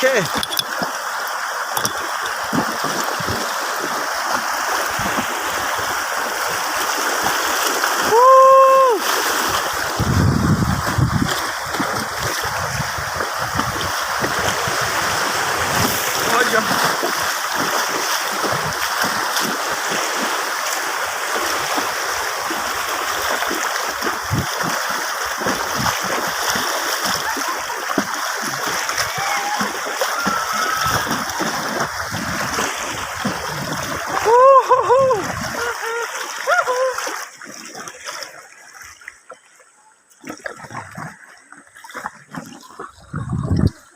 เค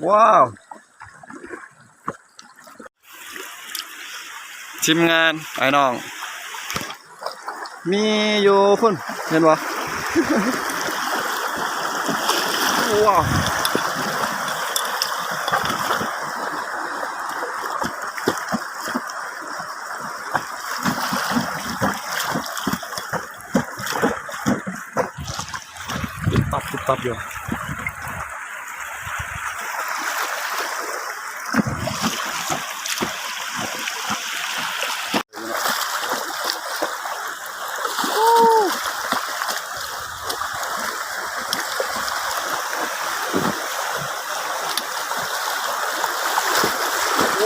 ว้าวทีมงานไอ้น้องมีอยู่พุ่นเห็นวะ ว้าวปั๊บอยู่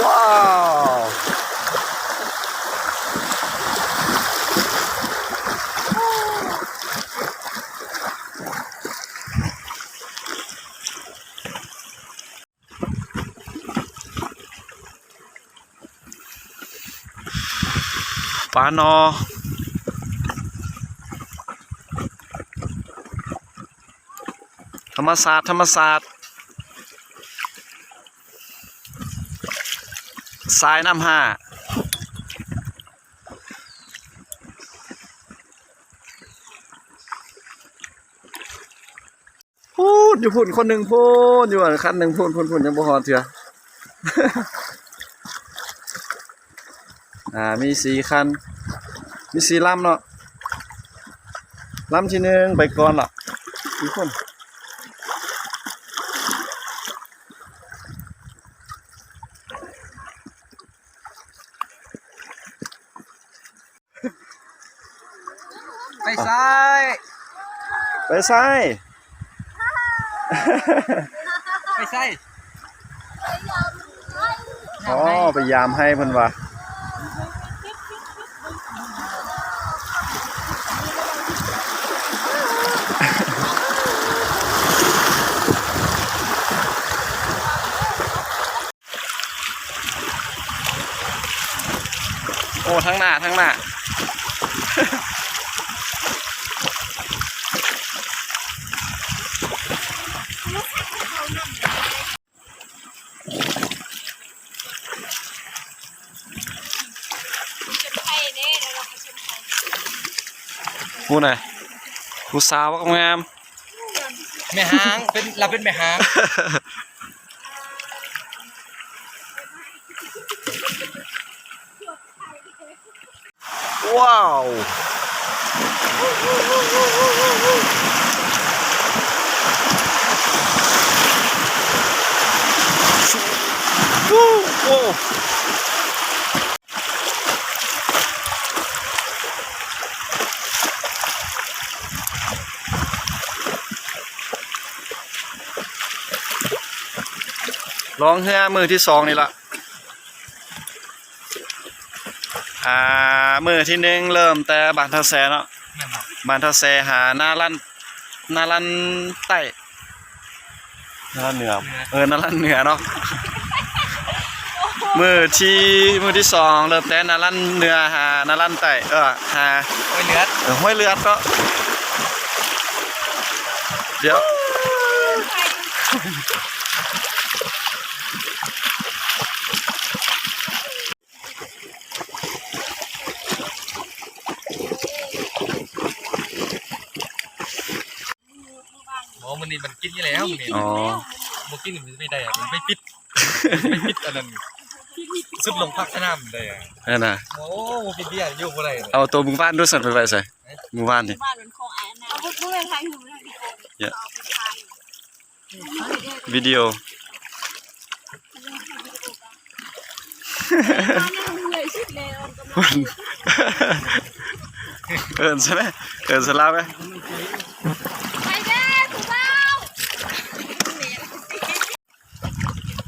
ว้าวปลานอธรรมศาสตร์ทรายน้ำห้าพูดอยู่พุ่นคนหนึ่งพูดอยู่คันหนึ่งพูดยังบ่ฮอดเถื่อ มี4 คันมี4 ลำเนาะลำที่1ไปก่อนล่ะทุกคนไปซ้ายไปซ้าย ไปซ้าย อ๋อไปยามให้เพิ่นว่าโอ้ทั้งหน้าผู้ไหนผู้สาวงาม แม่หางเราเป็นแม่หางว้าวโอ้ลองเฮือมือที่2นี่ละมือที่1เริ่มแต่บานทะแซเนาะบานทะแซหานาลั่นใต้นาลั่นเหนือนาลั่นเหนือเนาะมือที่2เริ่มแต่นาลั่นเหนือหานาลั่นใต้หาห้วยเลือดก็เดี๋ยวมันนี่มันกินยี่แล้วมันนี่มันกินมันไม่ได้อะมันไม่ปิดอันนั้นสุดลงพักน้ำเลยนั่นน่ะโอ้ปิดเบี้ยอยู่บ่ได้เอาตัวมึงบ้านด้วยสั่นไปใส่มึงบ้านนี่วิดีโอ เลยชิดแล้ว เอินใช่ไหมเอินสลาไหม ไปเด้ผู้เบา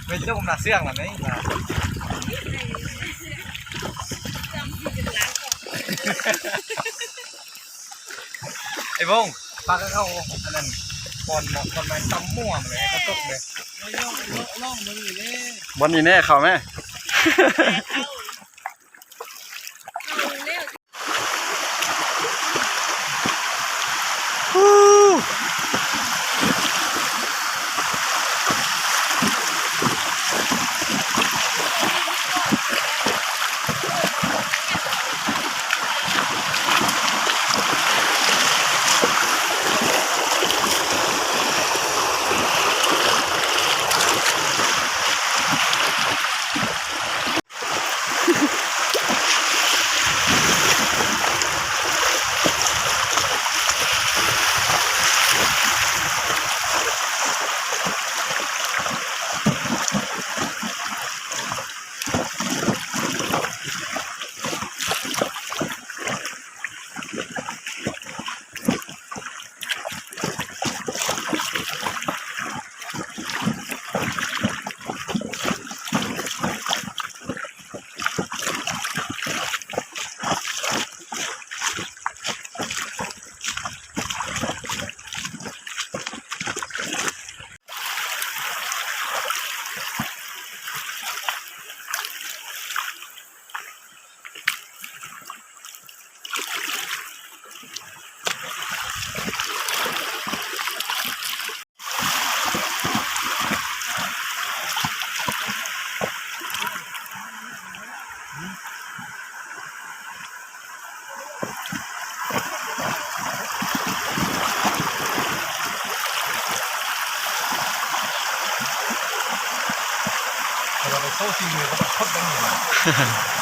เป็นเจ้าผมหนาเสื่องหรอเนี่ยไอ้บงปลาก็เข้าอันนั้นบอลมันตำม่วงเลยก็ตกเลยล่องมันอยู่นี่ บอลนี่แน่เขาไหม เราไปโซ่ทีมือก็แบบพดได้หนึ่ง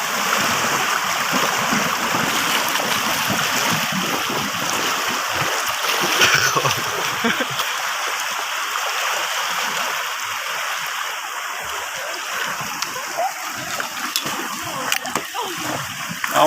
เอา